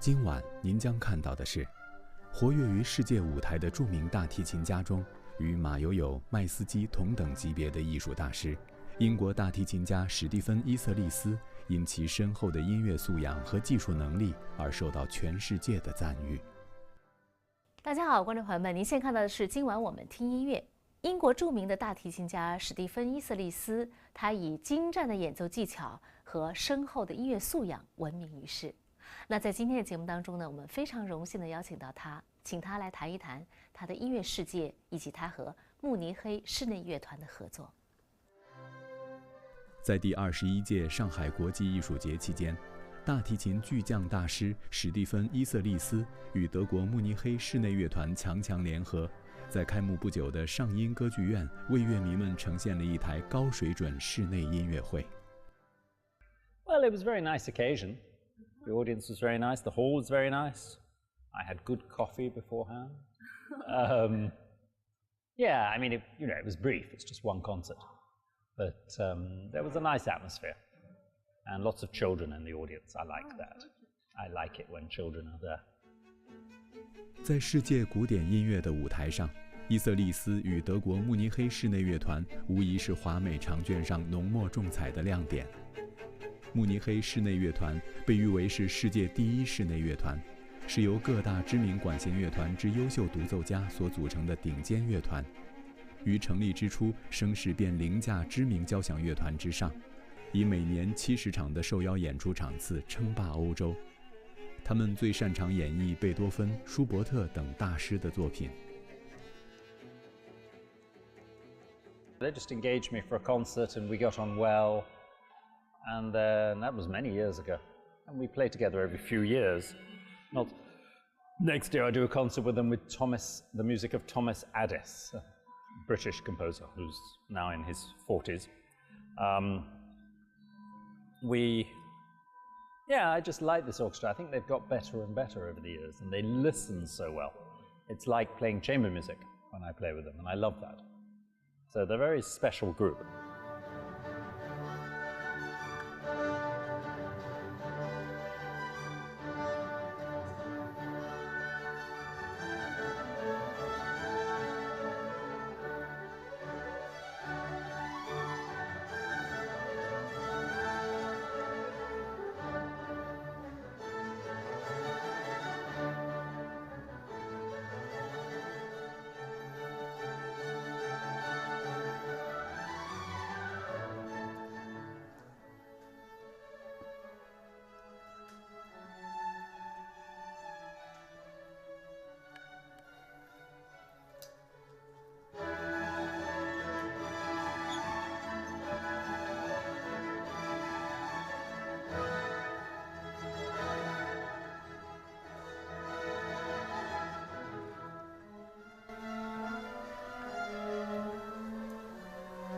今晚您将看到的是，活跃于世界舞台的著名大提琴家中，与马友友、麦斯基同等级别的艺术大师，英国大提琴家史蒂芬·伊瑟利斯因其深厚的音乐素养和技术能力而受到全世界的赞誉。大家好，观众朋友们，您现在看到的是今晚我们听音乐。英国著名的大提琴家史蒂芬·伊瑟利斯，他以精湛的演奏技巧和深厚的音乐素养闻名于世。那在今天的节目当中呢，我们非常荣幸的邀请到他，请他来谈一谈他的音乐世界以及他和慕尼黑室内乐团的合作。在第21届上海国际艺术节期间，大提琴巨匠大师史蒂芬·伊瑟利斯与德国慕尼黑室内乐团强联合，在开幕不久的上音歌剧院为乐迷们呈现了一台高水准室内音乐会。 Well, it was a very nice occasion. The audience was very nice. The hall was very nice. I had good coffee beforehand. Yeah, I mean, it was brief. It's just one concert. But there was a nice atmosphere. And lots of children in the audience. I like that. I like it when children are there. 在世界古典音乐的舞台上，伊瑟利斯与德国慕尼黑室内乐团无疑是华美长卷上浓墨重彩的亮点。慕尼黑室内乐团被誉为是世界第一室内乐团，是由各大知名管弦乐团之优秀独奏家所组成的顶尖乐团。于成立之初，声势便凌驾知名交响乐团之上，以每年70场的受邀演出场次称霸欧洲。他们最擅长演绎贝多芬、舒伯特等大师的作品。They just engaged me for a concert and we got on well. And that was many years ago. And we play together every few years. Next year I do a concert with them with the music of Thomas Addis, a British composer who's now in his 40s. I just like this orchestra. I think they've got better and better over the years, and they listen so well. It's like playing chamber music when I play with them, and I love that. So they're a very special group.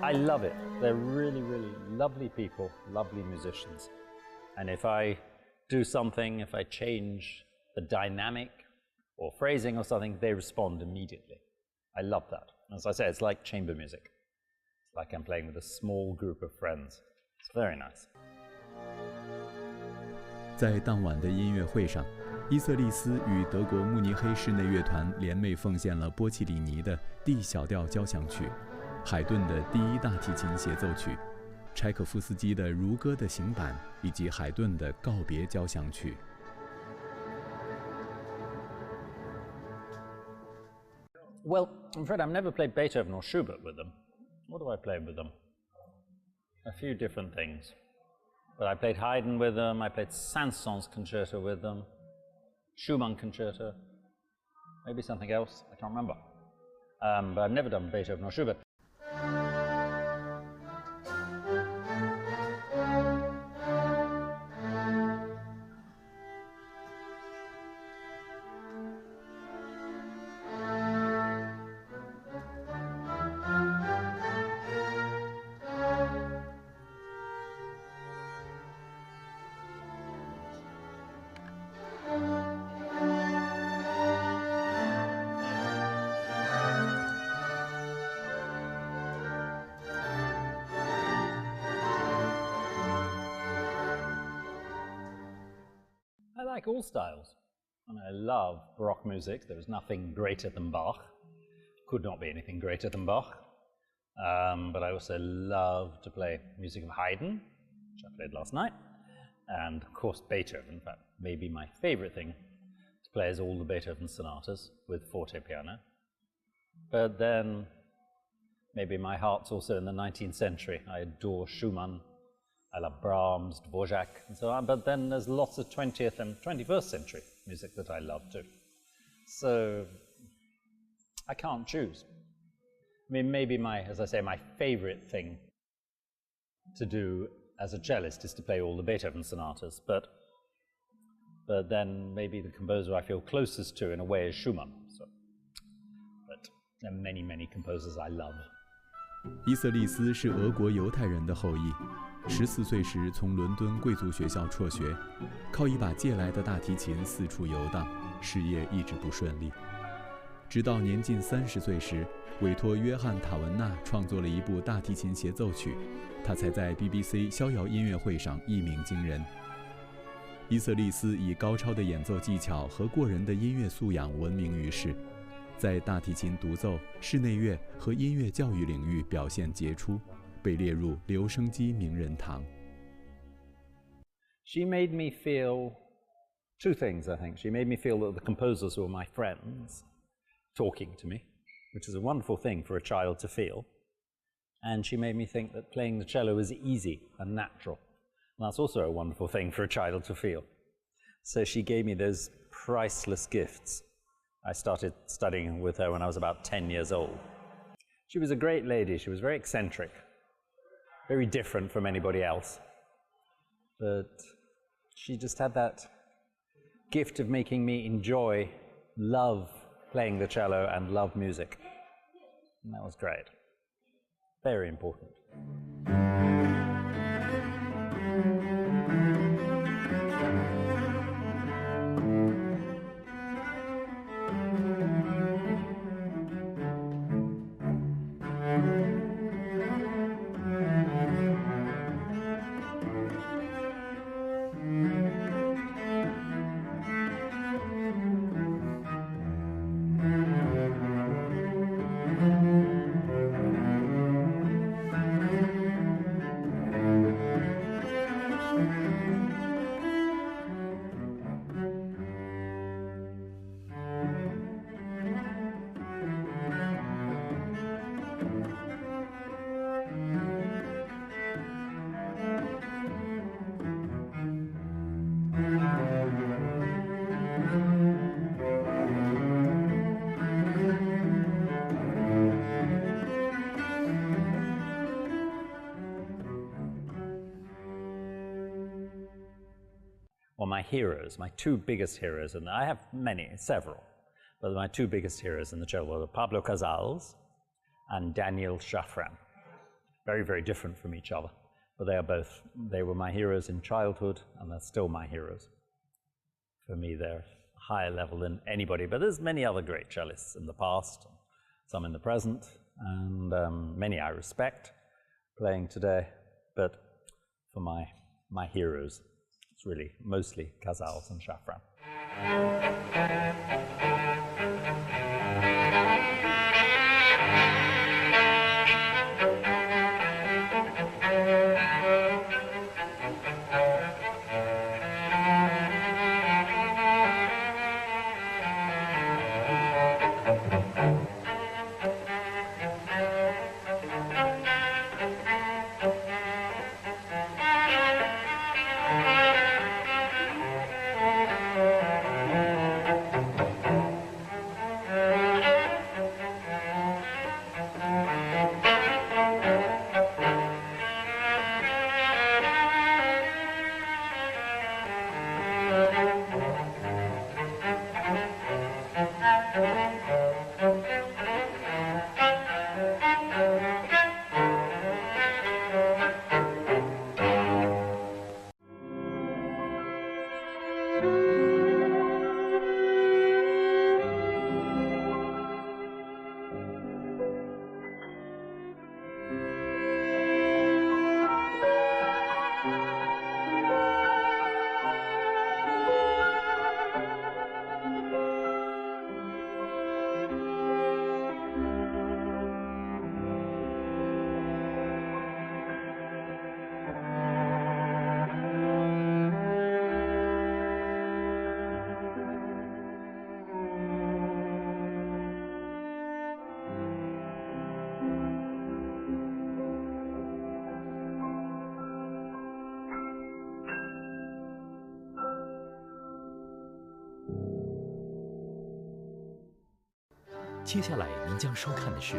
I love it. They're really, really lovely people, lovely musicians. And if I do something, if I change the dynamic or phrasing or something, they respond immediately. I love that. As I say, it's like chamber music. It's like I'm playing with a small group of friends. It's very nice. 在当晚的音乐会上，伊瑟利斯与德国慕尼黑室内乐团联袂奉献了波契里尼的 D 小调交响曲、海顿的第一大提琴协奏曲、柴可夫斯基的《如歌的行板》以及海顿的告别交响曲。Well, I'm afraid I've never played Beethoven or Schubert with them. What do I play with them? A few different things. But I played Haydn with them, I played Saint-Saëns concerto with them, Schumann concerto, maybe something else, I can't remember. But I've never done Beethoven or Schubert. like all styles. And I love Baroque music. There is nothing greater than Bach. Could not be anything greater than Bach. But I also love to play music of Haydn, which I played last night. And of course Beethoven. In fact, maybe my favorite thing to play is all the Beethoven sonatas with forte piano. But then maybe my heart's also in the 19th century. I adore Schumann, I love Brahms, Dvorak, and so on. But then there's lots of 20th and 21st century music that I love too. So I can't choose. I mean, maybe as I say, my favorite thing to do as a cellist is to play all the Beethoven sonatas, but then maybe the composer I feel closest to in a way is Schumann. But there are many, many composers I love. 伊瑟利斯是俄国犹太人的后裔，14岁时从伦敦贵族学校辍学，靠一把借来的大提琴四处游荡，事业一直不顺利。直到年近30岁时，委托约翰·塔文纳创作了一部大提琴协奏曲，他才在 BBC 逍遥音乐会上一鸣惊人。伊瑟利斯以高超的演奏技巧和过人的音乐素养闻名于世，在大提琴独奏、室内乐和音乐教育领域表现杰出，被列入留声机名人堂。She made me feel two things, I think. She made me feel that the composers were my friends, talking to me, which is a wonderful thing for a child to feel. And she made me think that playing the cello is easy and natural. And that's also a wonderful thing for a child to feel. So she gave me those priceless gifts. I started studying with her when I was about 10 years old. She was a great lady. She was very eccentric, very different from anybody else. But she just had that gift of making me enjoy, love playing the cello and love music. And that was great. Very important. Well, my heroes, my two biggest heroes, and I have several, but my two biggest heroes in the cello were Pablo Casals and Daniel Shafran. Very, very different from each other, but they were my heroes in childhood, and they're still my heroes. For me, they're higher level than anybody, but there's many other great cellists in the past, some in the present, and many I respect playing today, but for my heroes, it's really mostly Casals and Shafran. 接下来您将收看的是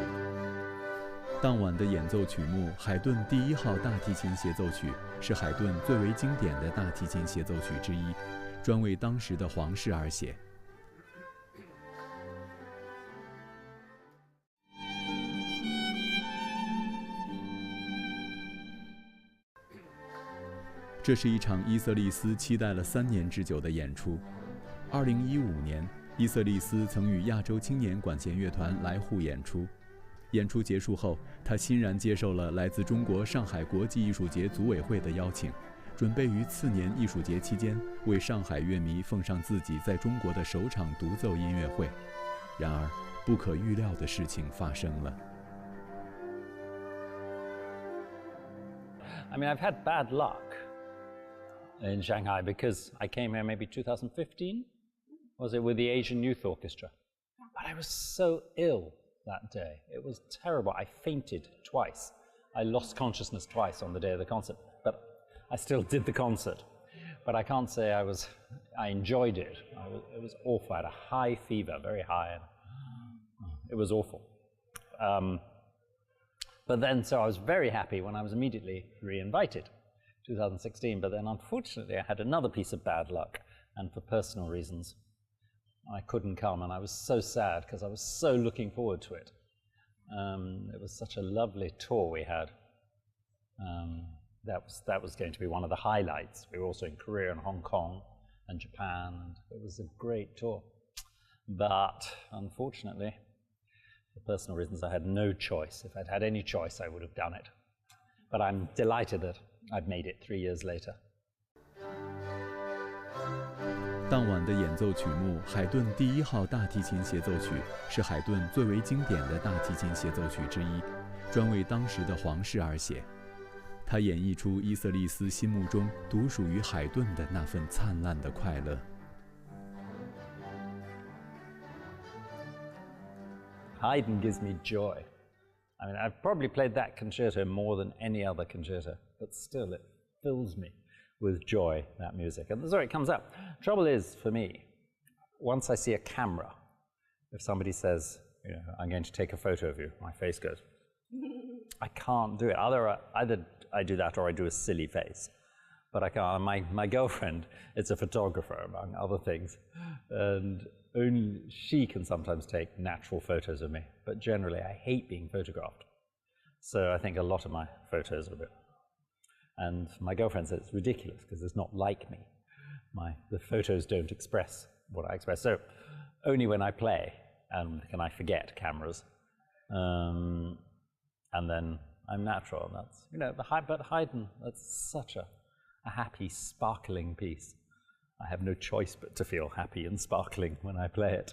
当晚的演奏曲目《海顿第1号大提琴协奏曲》是海顿最为经典的大提琴协奏曲之一，专为当时的皇室而写。这是一场伊瑟利斯期待了3年之久的演出。2015年，伊瑟利斯曾与亚洲青年管弦乐团来沪演出。演出结束后，他欣然接受了来自中国上海国际艺术节组委会的邀请，准备于次年艺术节期间为上海乐迷奉上自己在中国的首场独奏音乐会。然而，不可预料的事情发生了。I mean, I've had bad luck in Shanghai because I came here maybe 2015, was it, with the Asian Youth Orchestra? But I was so ill that day. It was terrible. I fainted twice. I lost consciousness twice on the day of the concert, but I still did the concert. But I can't say I enjoyed it. It was awful. I had a high fever, very high. It was awful. But then, so I was very happy when I was immediately re-invited, 2016. But then, unfortunately, I had another piece of bad luck, and for personal reasons, I couldn't come, and I was so sad because I was so looking forward to it. It was such a lovely tour we had. That was going to be one of the highlights. We were also in Korea and Hong Kong and Japan, and it was a great tour. But unfortunately, for personal reasons, I had no choice. If I'd had any choice, I would have done it. But I'm delighted that I've made it 3 years later. 当晚的演奏曲目《海顿第1号大提琴协奏曲》是海顿最为经典的大提琴协奏曲之一，专为当时的皇室而写。它演绎出伊瑟利斯心目中独属于海顿的那份灿烂的快乐。Haydn gives me joy. I mean, I've probably played that concerto more than any other concerto, but still it fills me with joy, that music. And so it comes out. Trouble is, for me, once I see a camera, if somebody says, I'm going to take a photo of you, my face goes, I can't do it. Either I do that or I do a silly face. But I can't. My girlfriend is a photographer, among other things, and only she can sometimes take natural photos of me. But generally, I hate being photographed. So I think a lot of my photos are a bit. And my girlfriend says it's ridiculous because it's not like me. The photos don't express what I express. So only when I play can I forget cameras. And then I'm natural. And that's, but Haydn, that's such a happy, sparkling piece. I have no choice but to feel happy and sparkling when I play it.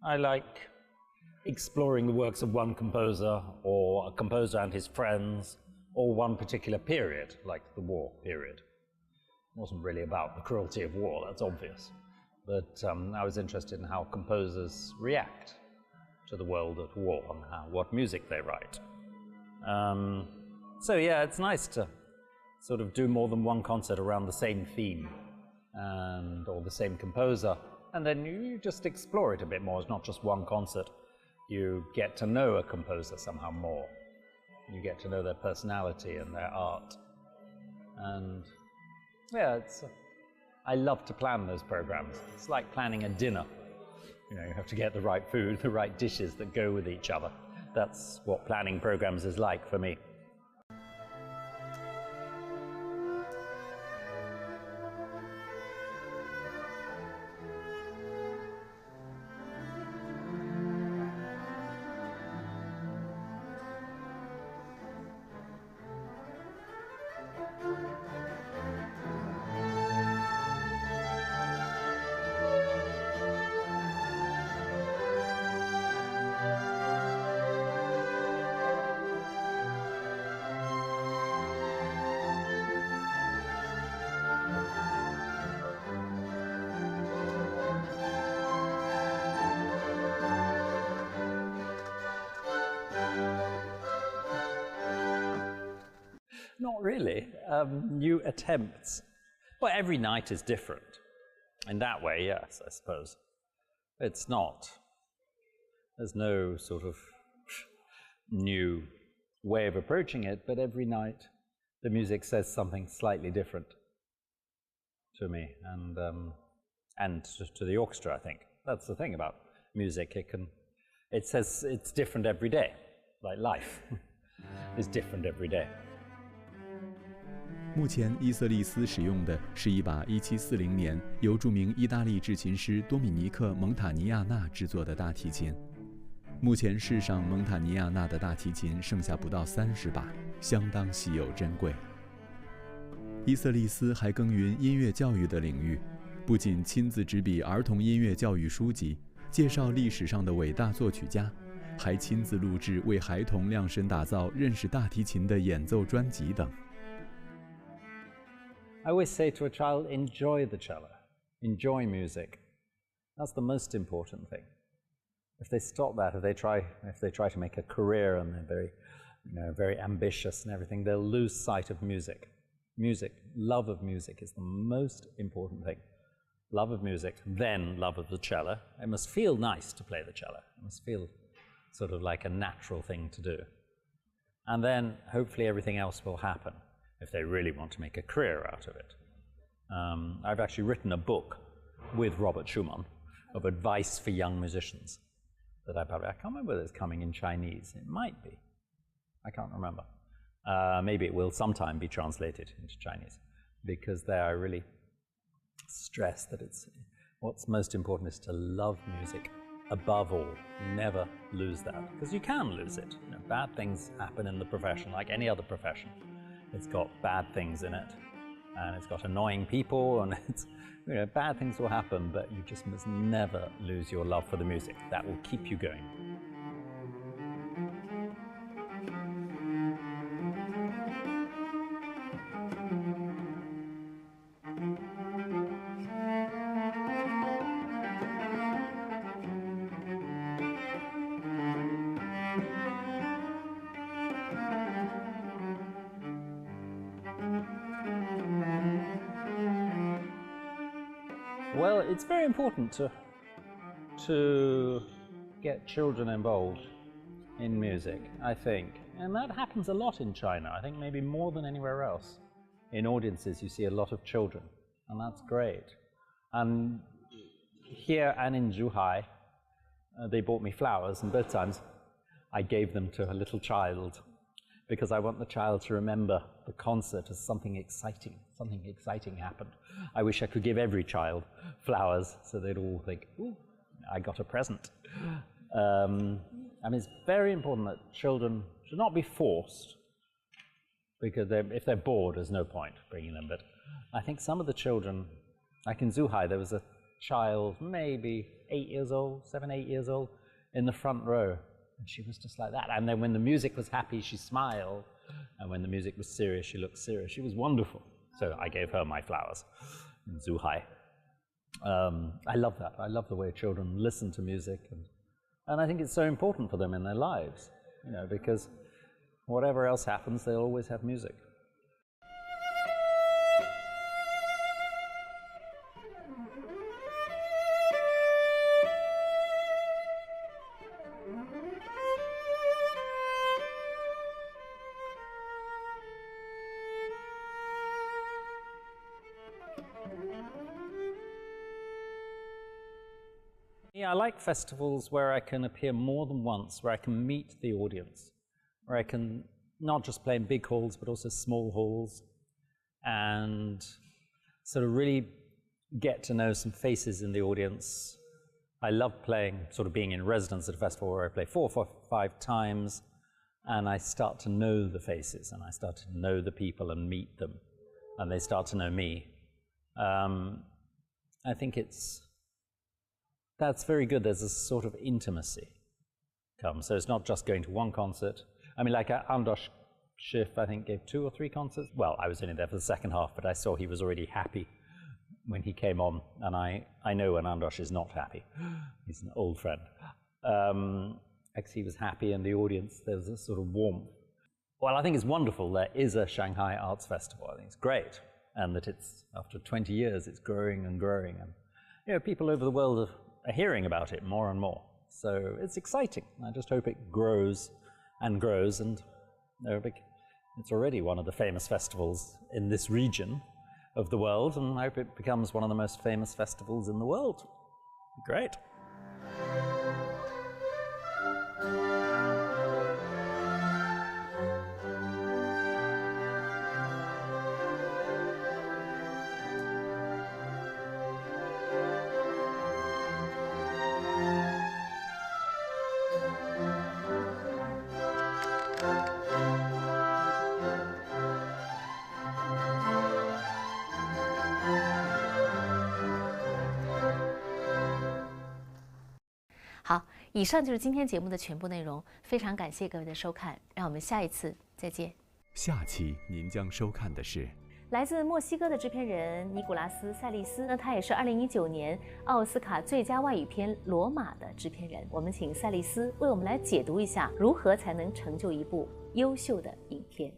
I like exploring the works of one composer or a composer and his friends or one particular period, like the war period. It wasn't really about the cruelty of war, that's obvious. But I was interested in how composers react to the world at war and what music they write. So yeah, it's nice to sort of do more than one concert around the same theme or the same composer. And then you just explore it a bit more. It's not just one concert. You get to know a composer somehow more. You get to know their personality and their art. And yeah, I love to plan those programs. It's like planning a dinner. You have to get the right food, the right dishes that go with each other. That's what planning programs is like for me. Not really. New attempts. Well, every night is different. In that way, yes, I suppose. It's not. There's no sort of new way of approaching it, but every night the music says something slightly different to me and to the orchestra, I think. That's the thing about music. It says it's different every day, like life is different every day. 目前，伊瑟利斯使用的是一把1740年由著名意大利制琴师多米尼克·蒙塔尼亚纳制作的大提琴。目前世上蒙塔尼亚纳的大提琴剩下不到30把，相当稀有珍贵。伊瑟利斯还耕耘音乐教育的领域，不仅亲自执笔儿童音乐教育书籍，介绍历史上的伟大作曲家，还亲自录制为孩童量身打造认识大提琴的演奏专辑等。I always say to a child, enjoy the cello, enjoy music. That's the most important thing. If they stop that, if they try to make a career and they're very ambitious and everything, they'll lose sight of music. Music, love of music is the most important thing. Love of music, then love of the cello. It must feel nice to play the cello. It must feel sort of like a natural thing to do. And then hopefully everything else will happen if they really want to make a career out of it. I've actually written a book with Robert Schumann of advice for young musicians that I published. I can't remember whether it's coming in Chinese. It might be. I can't remember. Maybe it will sometime be translated into Chinese, because there I really stress that what's most important is to love music above all. Never lose that, because you can lose it. Bad things happen in the profession like any other profession. It's got bad things in it, and it's got annoying people, and bad things will happen, but you just must never lose your love for the music. That will keep you going. Well, it's very important to get children involved in music, I think. And that happens a lot in China, I think maybe more than anywhere else. In audiences, you see a lot of children, and that's great. And here and in Zhuhai, they bought me flowers, and both times I gave them to a little child, because I want the child to remember the concert as something exciting. Something exciting happened. I wish I could give every child flowers so they'd all think, ooh, I got a present. It's very important that children should not be forced, because if they're bored, there's no point bringing them. But I think some of the children, like in Zhuhai, there was a child, maybe 8 years old, 7, 8 years old, in the front row. And she was just like that. And then when the music was happy, she smiled. And when the music was serious, she looked serious. She was wonderful. So I gave her my flowers in Zhuhai. I love that. I love the way children listen to music. And I think it's so important for them in their lives, because whatever else happens, they'll always have music. Yeah, I like festivals where I can appear more than once, where I can meet the audience, where I can not just play in big halls, but also small halls, and sort of really get to know some faces in the audience. I love being in residence at a festival where I play 4 or 5 times, and I start to know the faces, and I start to know the people and meet them, and they start to know me. I think that's very good. There's a sort of intimacy comes. So it's not just going to one concert. Like Andosh Schiff, I think, gave 2 or 3 concerts. Well, I was only there for the second half, but I saw he was already happy when he came on. And I know when Andosh is not happy. He's an old friend. He was happy in the audience. There was a sort of warmth. Well, I think it's wonderful there is a Shanghai Arts Festival. I think it's great, and that it's, after 20 years, it's growing and growing, and people over the world are hearing about it more and more. So it's exciting. I just hope it grows and grows, and it's already one of the famous festivals in this region of the world, and I hope it becomes one of the most famous festivals in the world. Great. 好，以上就是今天节目的全部内容，非常感谢各位的收看，让我们下一次再见。下期您将收看的是来自墨西哥的制片人尼古拉斯·塞利斯，他也是2019年奥斯卡最佳外语片《罗马》的制片人。我们请塞利斯为我们来解读一下，如何才能成就一部优秀的影片。